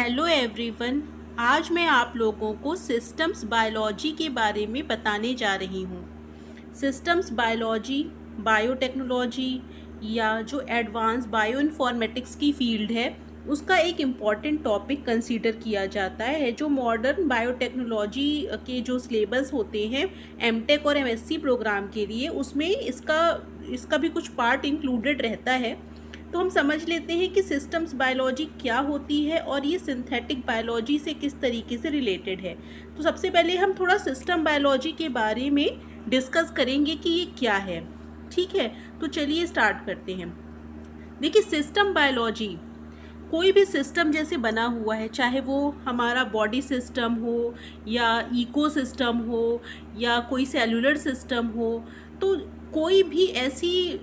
Hello everyone. आज मैं आप लोगों को सिस्टम्स बायोलॉजी के बारे में बताने जा रही हूँ। सिस्टम्स बायोलॉजी बायोटेक्नोलॉजी या जो एडवांस बायोइन्फॉर्मेटिक्स की फील्ड है उसका एक इम्पॉर्टेंट टॉपिक कंसीडर किया जाता है। जो मॉडर्न बायोटेक्नोलॉजी के जो सिलेबस होते हैं एमटेक और एमएससी प्रोग्राम के लिए, उसमें इसका भी कुछ पार्ट इंक्लूडेड रहता है। तो हम समझ लेते हैं कि सिस्टम्स बायोलॉजी क्या होती है और ये सिंथेटिक बायोलॉजी से किस तरीके से रिलेटेड है। तो सबसे पहले हम थोड़ा सिस्टम बायोलॉजी के बारे में डिस्कस करेंगे कि ये क्या है। ठीक है, तो चलिए स्टार्ट करते हैं। देखिए, सिस्टम बायोलॉजी कोई भी सिस्टम जैसे बना हुआ है, चाहे वो हमारा बॉडी सिस्टम हो या इकोसिस्टम हो या कोई सेलुलर सिस्टम हो, तो कोई भी ऐसी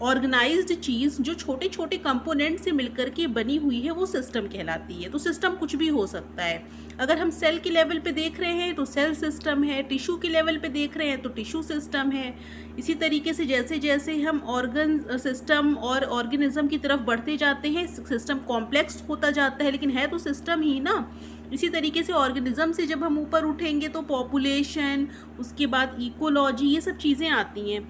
ऑर्गेनाइज्ड चीज़ जो छोटे छोटे कंपोनेंट से मिलकर के बनी हुई है वो सिस्टम कहलाती है। तो सिस्टम कुछ भी हो सकता है। अगर हम सेल के लेवल पे देख रहे हैं तो सेल सिस्टम है, टिश्यू के लेवल पे देख रहे हैं तो टिश्यू सिस्टम है। इसी तरीके से जैसे जैसे हम ऑर्गन सिस्टम और ऑर्गेनिज्म की तरफ बढ़ते जाते हैं, सिस्टम कॉम्प्लेक्स होता जाता है, लेकिन है तो सिस्टम ही ना। इसी तरीके से ऑर्गेनिज्म से जब हम ऊपर उठेंगे तो पॉपुलेशन, उसके बाद इकोलॉजी, ये सब चीज़ें आती हैं।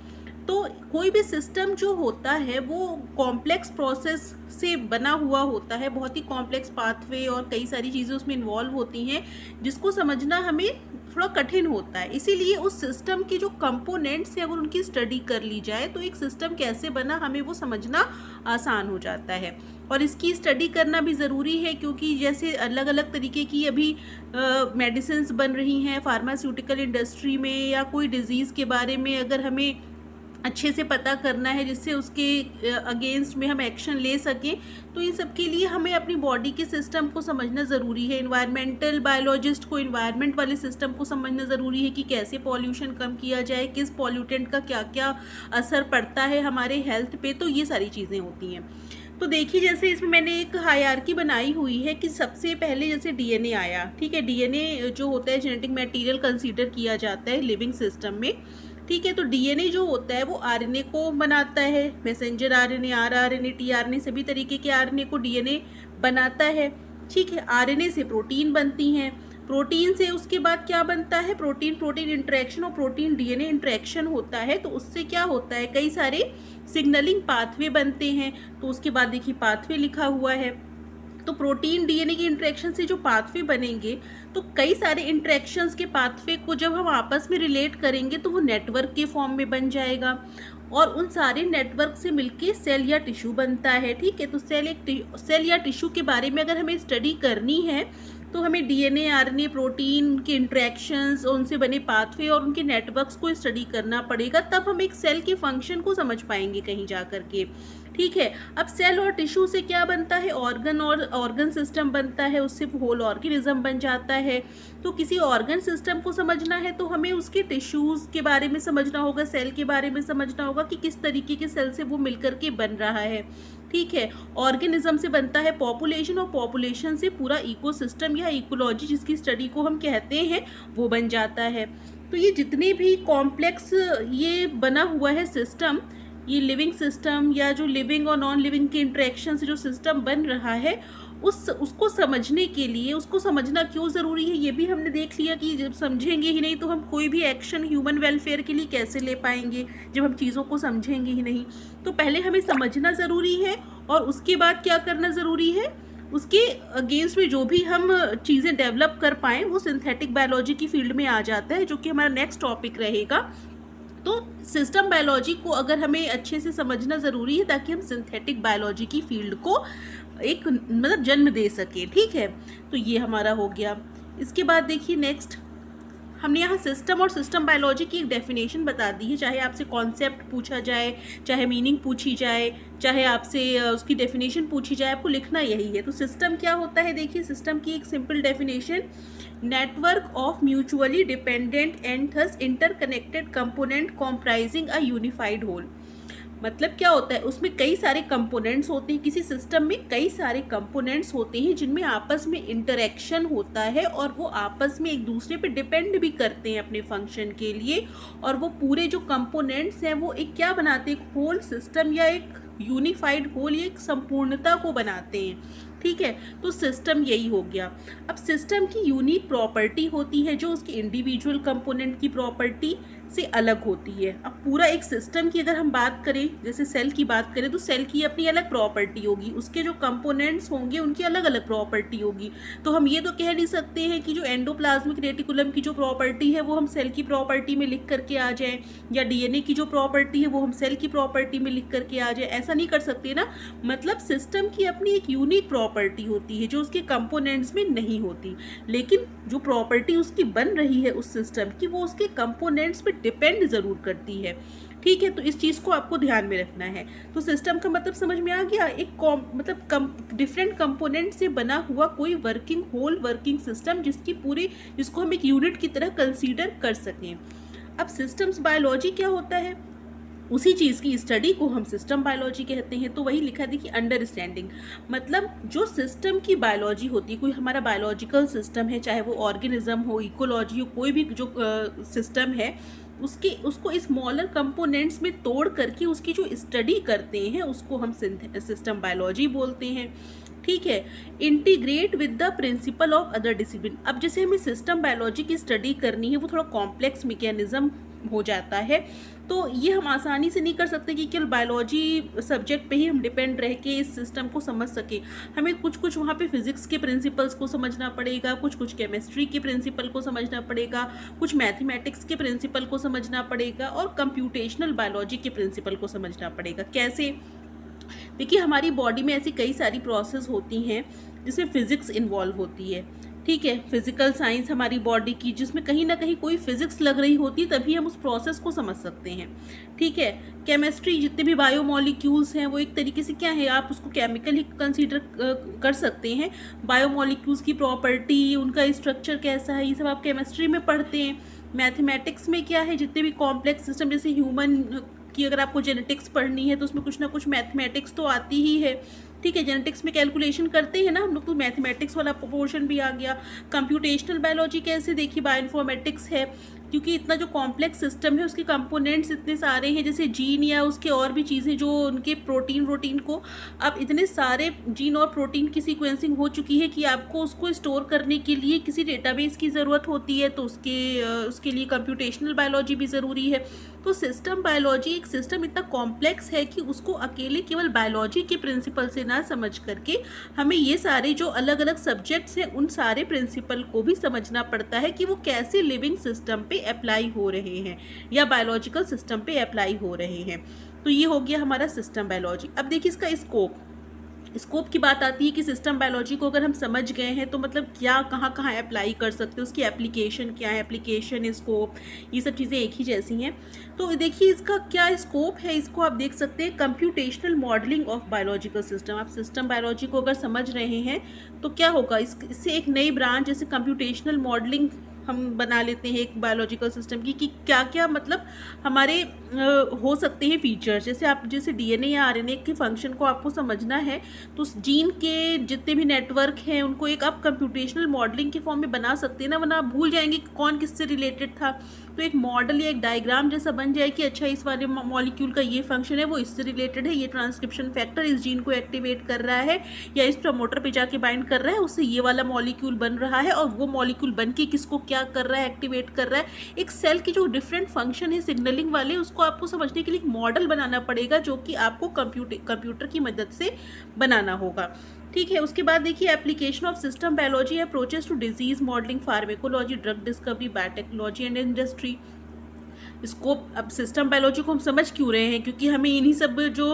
तो कोई भी सिस्टम जो होता है वो कॉम्प्लेक्स प्रोसेस से बना हुआ होता है, बहुत ही कॉम्प्लेक्स पाथवे और कई सारी चीज़ें उसमें इन्वॉल्व होती हैं, जिसको समझना हमें थोड़ा कठिन होता है। इसीलिए उस सिस्टम के जो कंपोनेंट्स हैं अगर उनकी स्टडी कर ली जाए तो एक सिस्टम कैसे बना हमें वो समझना आसान हो जाता है। और इसकी स्टडी करना भी ज़रूरी है, क्योंकि जैसे अलग अलग तरीके की अभी मेडिसिन्स बन रही हैं फार्मास्यूटिकल इंडस्ट्री में, या कोई डिज़ीज़ के बारे में अगर हमें अच्छे से पता करना है जिससे उसके अगेंस्ट में हम एक्शन ले सकें, तो इन सब के लिए हमें अपनी बॉडी के सिस्टम को समझना ज़रूरी है। इन्वायरमेंटल बायोलॉजिस्ट को इन्वायरमेंट वाले सिस्टम को समझना ज़रूरी है कि कैसे पॉल्यूशन कम किया जाए, किस पॉल्यूटेंट का क्या क्या असर पड़ता है हमारे हेल्थ पे। तो ये सारी चीज़ें होती हैं। तो देखिए, जैसे इसमें मैंने एक हायरार्की बनाई हुई है कि सबसे पहले जैसे डीएनए आया। ठीक है, डीएनए जो होता है जेनेटिक मटेरियल कंसीडर किया जाता है लिविंग सिस्टम में। ठीक है, तो डीएनए जो होता है वो आरएनए को बनाता है। मैसेंजर आरएनए, आरआरएनए, टीआरएनए, सभी तरीके के आरएनए को डीएनए बनाता है। ठीक है, आरएनए से प्रोटीन बनती हैं। प्रोटीन से उसके बाद क्या बनता है, प्रोटीन प्रोटीन इंटरेक्शन और प्रोटीन डीएनए इंटरेक्शन होता है। तो उससे क्या होता है, कई सारे सिग्नलिंग पाथवे बनते हैं। तो उसके बाद देखिए पाथवे लिखा हुआ है। तो प्रोटीन डीएनए की इंटरेक्शन से जो पाथवे बनेंगे, तो कई सारे इंटरेक्शंस के पाथवे को जब हम आपस में रिलेट करेंगे तो वो नेटवर्क के फॉर्म में बन जाएगा, और उन सारे नेटवर्क से मिलके सेल या टिश्यू बनता है। ठीक है, तो सेल या टिश्यू के बारे में अगर हमें स्टडी करनी है तो हमें डीएनए, आरएनए, प्रोटीन के इंटरेक्शंस, उनसे बने पाथवे और उनके नेटवर्क्स को स्टडी करना पड़ेगा, तब हम एक सेल के फंक्शन को समझ पाएंगे कहीं जा कर के। ठीक है, अब सेल और टिश्यू से क्या बनता है, ऑर्गन और ऑर्गन सिस्टम बनता है, उससे होल ऑर्गेनिज्म बन जाता है। तो किसी ऑर्गन सिस्टम को समझना है तो हमें उसके टिश्यूज़ के बारे में समझना होगा, सेल के बारे में समझना होगा कि किस तरीके के सेल से वो मिलकर के बन रहा है। ठीक है, ऑर्गेनिज्म से बनता है पॉपुलेशन, और पॉपुलेशन से पूरा इकोसिस्टम या इकोलॉजी जिसकी स्टडी को हम कहते हैं वो बन जाता है। तो ये जितने भी कॉम्प्लेक्स ये बना हुआ है सिस्टम, ये लिविंग सिस्टम या जो लिविंग और नॉन लिविंग के इंटरेक्शन से जो सिस्टम बन रहा है, उसको समझने के लिए, उसको समझना क्यों ज़रूरी है ये भी हमने देख लिया कि जब समझेंगे ही नहीं तो हम कोई भी एक्शन ह्यूमन वेलफेयर के लिए कैसे ले पाएंगे, जब हम चीज़ों को समझेंगे ही नहीं। तो पहले हमें समझना ज़रूरी है, और उसके बाद क्या करना ज़रूरी है, उसके अगेंस्ट में जो भी हम चीज़ें डेवलप कर पाएँ वो सिंथेटिक बायोलॉजी की फील्ड में आ जाता है, जो कि हमारा नेक्स्ट टॉपिक रहेगा। तो सिस्टम बायोलॉजी को अगर हमें अच्छे से समझना ज़रूरी है ताकि हम सिंथेटिक बायोलॉजी की फील्ड को एक मतलब जन्म दे सकें। ठीक है, तो ये हमारा हो गया। इसके बाद देखिए नेक्स्ट, हमने यहाँ सिस्टम और सिस्टम बायोलॉजी की एक डेफिनेशन बता दी है। चाहे आपसे कॉन्सेप्ट पूछा जाए, चाहे मीनिंग पूछी जाए, चाहे आपसे उसकी डेफिनेशन पूछी जाए, आपको लिखना यही है। तो सिस्टम क्या होता है, देखिए सिस्टम की एक simple definition, network of mutually dependent and thus interconnected component comprising a unified whole. मतलब क्या होता है, उसमें कई सारे कंपोनेंट्स होते हैं, किसी सिस्टम में कई सारे कंपोनेंट्स होते हैं जिनमें आपस में इंटरेक्शन होता है, और वो आपस में एक दूसरे पे डिपेंड भी करते हैं अपने फंक्शन के लिए, और वो पूरे जो कंपोनेंट्स हैं वो एक क्या बनाते हैं, एक होल सिस्टम या एक यूनिफाइड होल, एक संपूर्णता को बनाते हैं। ठीक है। तो सिस्टम यही हो गया। अब सिस्टम की यूनिक प्रॉपर्टी होती है जो उसके इंडिविजुअल कंपोनेंट की प्रॉपर्टी से अलग होती है। अब पूरा एक सिस्टम की अगर हम बात करें, जैसे सेल की बात करें, तो सेल की अपनी अलग प्रॉपर्टी होगी, उसके जो कंपोनेंट्स होंगे उनकी अलग अलग प्रॉपर्टी होगी। तो हम ये तो कह नहीं सकते हैं कि जो एंडोप्लाज्मिक रेटिकुलम की जो प्रॉपर्टी है वो हम सेल की प्रॉपर्टी में लिख करके आ जाएं, या डीएनए की जो प्रॉपर्टी है वो हम सेल की प्रॉपर्टी में लिख करके आ जाए, ऐसा नहीं कर सकते ना। मतलब सिस्टम की अपनी एक यूनिक प्रॉपर्टी होती है जो उसके कंपोनेंट्स में नहीं होती, लेकिन जो प्रॉपर्टी उसकी बन रही है उस सिस्टम की, वो उसके कंपोनेंट्स पे डिपेंड ज़रूर करती है। ठीक है, तो इस चीज़ को आपको ध्यान में रखना है। तो सिस्टम का मतलब समझ में आ गया, एक मतलब डिफरेंट कंपोनेंट से बना हुआ कोई होल वर्किंग सिस्टम जिसको हम एक यूनिट की तरह कंसीडर कर सकें। अब सिस्टम्स बायोलॉजी क्या होता है, उसी चीज़ की स्टडी को हम सिस्टम बायोलॉजी कहते हैं। तो वही लिखा देखिए, अंडरस्टैंडिंग, मतलब जो सिस्टम की बायोलॉजी होती है, कोई हमारा बायोलॉजिकल सिस्टम है, चाहे वो ऑर्गेनिज्म हो, इकोलॉजी हो, कोई भी जो सिस्टम है, उसको स्मॉलर कंपोनेंट्स में तोड़ करके उसकी जो स्टडी करते हैं उसको हम सिस्टम बायोलॉजी बोलते हैं। ठीक है, integrate with the principle of other discipline. अब जैसे हमें सिस्टम बायोलॉजी की स्टडी करनी है, वो थोड़ा कॉम्प्लेक्स मैकेनिज्म हो जाता है, तो ये हम आसानी से नहीं कर सकते कि केवल बायोलॉजी सब्जेक्ट पे ही हम डिपेंड रह के इस सिस्टम को समझ सके। हमें कुछ वहाँ पे फिजिक्स के प्रिंसिपल्स को समझना पड़ेगा, कुछ केमिस्ट्री के प्रिंसिपल को समझना पड़ेगा, कुछ मैथमेटिक्स के प्रिंसिपल को समझना पड़ेगा, और कंप्यूटेशनल बायोलॉजी के प्रिंसिपल को समझना पड़ेगा। कैसे? देखिए, हमारी बॉडी में ऐसी कई सारी प्रोसेस होती हैं जिसमें फिजिक्स इन्वॉल्व होती है। ठीक है, फिजिकल साइंस हमारी बॉडी की, जिसमें कहीं ना कहीं कोई फिजिक्स लग रही होती है, तभी हम उस प्रोसेस को समझ सकते हैं। ठीक है, केमिस्ट्री, जितने भी बायोमोलिक्यूल्स हैं वो एक तरीके से क्या है, आप उसको केमिकल ही कंसीडर कर सकते हैं। बायोमोलिक्यूल्स की प्रॉपर्टी, उनका स्ट्रक्चर कैसा है, ये सब आप केमिस्ट्री में पढ़ते हैं। मैथमेटिक्स में क्या है, जितने भी कॉम्प्लेक्स सिस्टम, जैसे ह्यूमन कि अगर आपको जेनेटिक्स पढ़नी है तो उसमें कुछ ना कुछ मैथमेटिक्स तो आती ही है। ठीक है, जेनेटिक्स में कैलकुलेशन करते हैं ना हम लोग, तो मैथमेटिक्स वाला पोर्शन भी आ गया। कंप्यूटेशनल बायोलॉजी कैसे, देखिए बायोइन्फॉर्मेटिक्स है, क्योंकि इतना जो कॉम्प्लेक्स सिस्टम है उसके कंपोनेंट्स इतने सारे हैं, जैसे जीन या उसके और भी चीज़ें जो उनके प्रोटीन को, अब इतने सारे जीन और प्रोटीन की सीक्वेंसिंग हो चुकी है कि आपको उसको स्टोर करने के लिए किसी डेटाबेस की ज़रूरत होती है, तो उसके लिए कंप्यूटेशनल बायोलॉजी भी ज़रूरी है। तो सिस्टम बायोलॉजी, एक सिस्टम इतना कॉम्प्लेक्स है कि उसको अकेले केवल बायोलॉजी के प्रिंसिपल से ना समझ करके हमें ये सारे जो अलग अलग सब्जेक्ट्स हैं उन सारे प्रिंसिपल को भी समझना पड़ता है कि वो कैसे लिविंग सिस्टम पे अप्लाई हो रहे हैं या बायोलॉजिकल सिस्टम पे अप्लाई हो रहे हैं। तो ये हो गया हमारा सिस्टम बायोलॉजी। अब देखिए इसका स्कोप की बात आती है कि सिस्टम बायोलॉजी को अगर हम समझ गए हैं तो मतलब क्या कहाँ कहाँ अप्लाई कर सकते हैं, उसकी एप्लीकेशन क्या है, एप्लीकेशन, स्कोप, ये सब चीज़ें एक ही जैसी हैं। तो देखिए इसका क्या स्कोप है, इसको आप देख सकते हैं, computational modelling of biological system. आप सिस्टम बायोलॉजी को अगर समझ रहे हैं तो क्या होगा, इससे एक नई ब्रांच जैसे कंप्यूटेशनल मॉडलिंग हम बना लेते हैं एक बायोलॉजिकल सिस्टम की, कि क्या क्या मतलब हमारे हो सकते हैं फीचर्स। जैसे डीएनए या आरएनए के फंक्शन को आपको समझना है तो जीन के जितने भी नेटवर्क हैं उनको एक आप कंप्यूटेशनल मॉडलिंग के फॉर्म में बना सकते हैं ना, वरना आप भूल जाएंगे कि कौन किससे रिलेटेड था। तो एक मॉडल या एक डायग्राम जैसा बन जाए कि अच्छा इस वाले मॉलिक्यूल का ये फंक्शन है, वो इससे रिलेटेड है, ये ट्रांसक्रिप्शन फैक्टर इस जीन को एक्टिवेट कर रहा है या इस प्रमोटर पे जाके बाइंड कर रहा है, उससे ये वाला मॉलिक्यूल बन रहा है, और वो मॉलिक्यूल बन के किसको क्या कर रहा है, एक्टिवेट कर रहा है। एक सेल के जो डिफरेंट फंक्शन है सिग्नलिंग वाले, उसको आपको समझने के लिए एक मॉडल बनाना पड़ेगा जो कि आपको कंप्यूटर की मदद से बनाना होगा। ठीक है, उसके बाद देखिए application of system biology approaches to disease modelling, pharmacology, drug discovery, biotechnology and industry. Scope, अब सिस्टम बायोलॉजी को हम समझ क्यों रहे हैं, क्योंकि हमें इन्हीं सब जो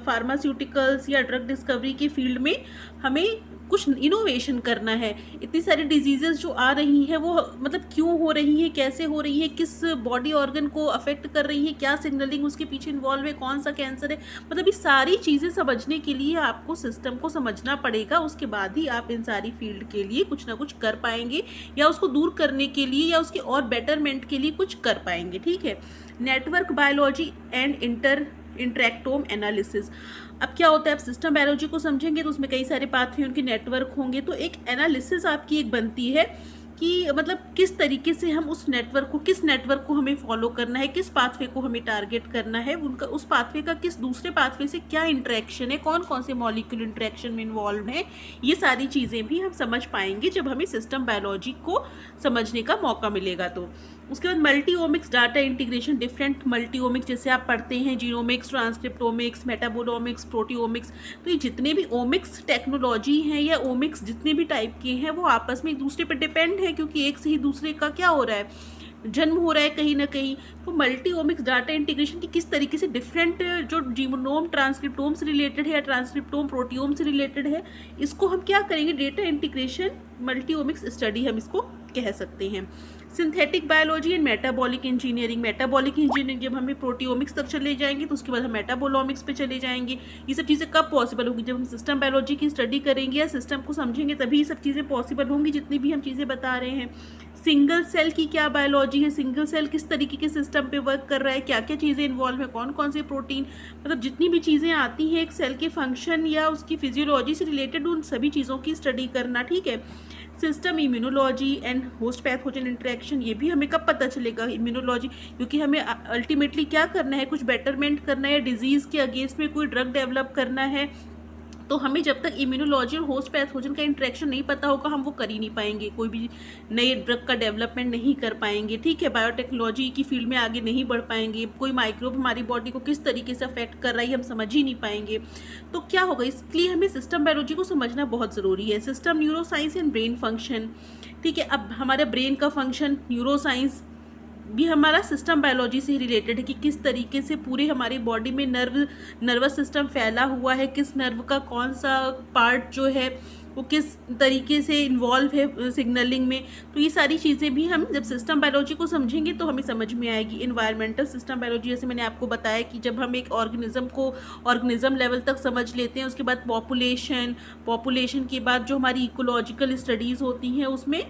फार्मास्यूटिकल्स या ड्रग डिस्कवरी के फील्ड में हमें कुछ इनोवेशन करना है। इतनी सारी डिजीजेस जो आ रही हैं वो मतलब क्यों हो रही हैं, कैसे हो रही हैं, किस बॉडी ऑर्गन को अफेक्ट कर रही हैं, क्या सिग्नलिंग उसके पीछे इन्वॉल्व है, कौन सा कैंसर है, मतलब ये सारी चीज़ें समझने के लिए आपको सिस्टम को समझना पड़ेगा। उसके बाद ही आप इन सारी फील्ड के लिए कुछ ना कुछ कर पाएंगे, या उसको दूर करने के लिए या उसके और बेटरमेंट के लिए कुछ कर पाएंगे। ठीक है, नेटवर्क बायोलॉजी एंड इंटरेक्टोम एनालिसिस। अब क्या होता है, आप सिस्टम बायोलॉजी को समझेंगे तो उसमें कई सारे पाथवे उनके नेटवर्क होंगे, तो एक एनालिसिस आपकी एक बनती है कि मतलब किस तरीके से हम उस नेटवर्क को, किस नेटवर्क को हमें फॉलो करना है, किस पाथवे को हमें टारगेट करना है, उनका उस पाथवे का किस दूसरे पाथवे से क्या इंटरेक्शन है, कौन कौन से मॉलिक्यूल इंटरेक्शन में इन्वॉल्व है, ये सारी चीज़ें भी हम समझ पाएंगे जब हमें सिस्टम बायोलॉजी को समझने का मौका मिलेगा। तो उसके बाद मल्टीओमिक्स डाटा इंटीग्रेशन, डिफरेंट मल्टीओमिक्स जैसे आप पढ़ते हैं, जीनोमिक्स, ट्रांसक्रिप्टोमिक्स, मेटाबोलोमिक्स, प्रोटियोमिक्स, तो ये जितने भी ओमिक्स टेक्नोलॉजी हैं या ओमिक्स जितने भी टाइप के हैं वो आपस में एक दूसरे पर डिपेंड है, क्योंकि एक से ही दूसरे का क्या हो रहा है, जन्म हो रहा है कहीं ना कहीं। तो मल्टी ओमिक्स डाटा इंटीग्रेशन की किस तरीके से डिफरेंट जो जीनोम ट्रांसक्रिप्टोम से रिलेटेड है या ट्रांसक्रिप्टोम प्रोटियोम से रिलेटेड है, इसको हम क्या करेंगे, data integration multi omics study हम इसको कह सकते हैं। Synthetic biology and metabolic engineering, metabolic engineering जब हमें प्रोटियोमिक्स तक चले जाएंगे तो उसके बाद हम मेटाबोलोमिक्स पे चले जाएंगे। ये सब चीज़ें कब पॉसिबल होगी, जब हम सिस्टम बायोलॉजी की स्टडी करेंगे या सिस्टम को समझेंगे, तभी ये सब चीज़ें पॉसिबल होंगी जितनी भी हम चीज़ें बता रहे हैं। सिंगल सेल की क्या बायोलॉजी है, सिंगल सेल किस तरीके के सिस्टम पे वर्क कर रहा है, क्या क्या चीज़ें इन्वॉल्व है, कौन कौन से प्रोटीन, मतलब जितनी भी चीज़ें आती हैं एक सेल के फंक्शन या उसकी फिजियोलॉजी से रिलेटेड, उन सभी चीज़ों की स्टडी करना, ठीक है। System immunology and host pathogen interaction, ये भी हमें कब पता चलेगा इम्यूनोलॉजी, क्योंकि हमें अल्टीमेटली क्या करना है, कुछ बेटरमेंट करना है, डिजीज़ के अगेंस्ट में कोई ड्रग डेवलप करना है। तो हमें जब तक इम्यूनोलॉजी और होस्ट पैथोजन का इंटरेक्शन नहीं पता होगा हम वो कर ही नहीं पाएंगे, कोई भी नए ड्रग का डेवलपमेंट नहीं कर पाएंगे, ठीक है। बायोटेक्नोलॉजी की फील्ड में आगे नहीं बढ़ पाएंगे, कोई माइक्रोब हमारी बॉडी को किस तरीके से अफेक्ट कर रहा है हम समझ ही नहीं पाएंगे। तो क्या होगा, इसलिए हमें सिस्टम बायोलॉजी को समझना बहुत ज़रूरी है। System neuro science and brain function, ठीक है। अब हमारे ब्रेन का फंक्शन, न्यूरो साइंस भी हमारा सिस्टम बायोलॉजी से रिलेटेड है कि किस तरीके से पूरे हमारी बॉडी में नर्वस सिस्टम फैला हुआ है, किस नर्व का कौन सा पार्ट जो है वो किस तरीके से इन्वॉल्व है सिग्नलिंग में। तो ये सारी चीज़ें भी हम जब सिस्टम बायोलॉजी को समझेंगे तो हमें समझ में आएगी। इन्वायरमेंटल सिस्टम बायोलॉजी, जैसे मैंने आपको बताया कि जब हम एक ऑर्गेनिज्म को ऑर्गेनिज्म लेवल तक समझ लेते हैं, उसके बाद पॉपुलेशन के बाद जो हमारी इकोलॉजिकल स्टडीज़ होती हैं उसमें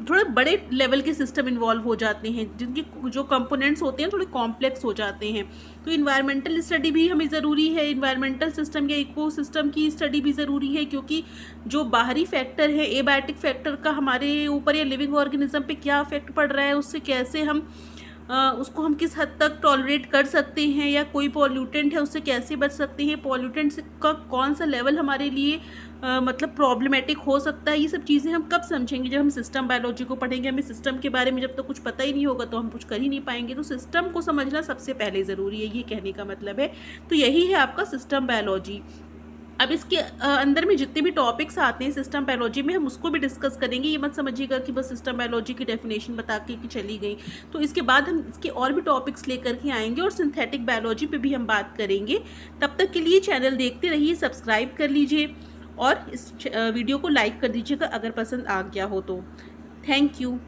थोड़े बड़े लेवल के सिस्टम इन्वॉल्व हो जाते हैं, जिनके जो कंपोनेंट्स होते हैं थोड़े कॉम्प्लेक्स हो जाते हैं। तो इन्वायरमेंटल स्टडी भी हमें ज़रूरी है, इन्वायरमेंटल सिस्टम या इकोसिस्टम की स्टडी भी ज़रूरी है, क्योंकि जो बाहरी फैक्टर है, एबायोटिक फैक्टर का हमारे ऊपर या लिविंग ऑर्गेनिज्म पे क्या इफेक्ट पड़ रहा है, उससे कैसे हम उसको हम किस हद तक टॉलरेट कर सकते हैं, या कोई पॉल्यूटेंट है उससे कैसे बच सकते हैं, पॉल्यूटेंट्स का कौन सा लेवल हमारे लिए मतलब प्रॉब्लमेटिक हो सकता है। ये सब चीज़ें हम कब समझेंगे, जब हम सिस्टम बायोलॉजी को पढ़ेंगे। हमें सिस्टम के बारे में जब तक कुछ पता ही नहीं होगा तो हम कुछ कर ही नहीं पाएंगे। तो सिस्टम को समझना सबसे पहले ज़रूरी है, ये कहने का मतलब है। तो यही है आपका सिस्टम बायोलॉजी। अब इसके अंदर में जितने भी टॉपिक्स आते हैं सिस्टम बायोलॉजी में हम उसको भी डिस्कस करेंगे। ये मत समझिएगा कि बस सिस्टम बायोलॉजी की डेफिनेशन बता के कि चली गई। तो इसके बाद हम इसके और भी टॉपिक्स लेकर के आएंगे और सिंथेटिक बायोलॉजी पे भी हम बात करेंगे। तब तक के लिए चैनल देखते रहिए, सब्सक्राइब कर लीजिए और इस वीडियो को लाइक कर दीजिएगा अगर पसंद आ गया हो तो। Thank you.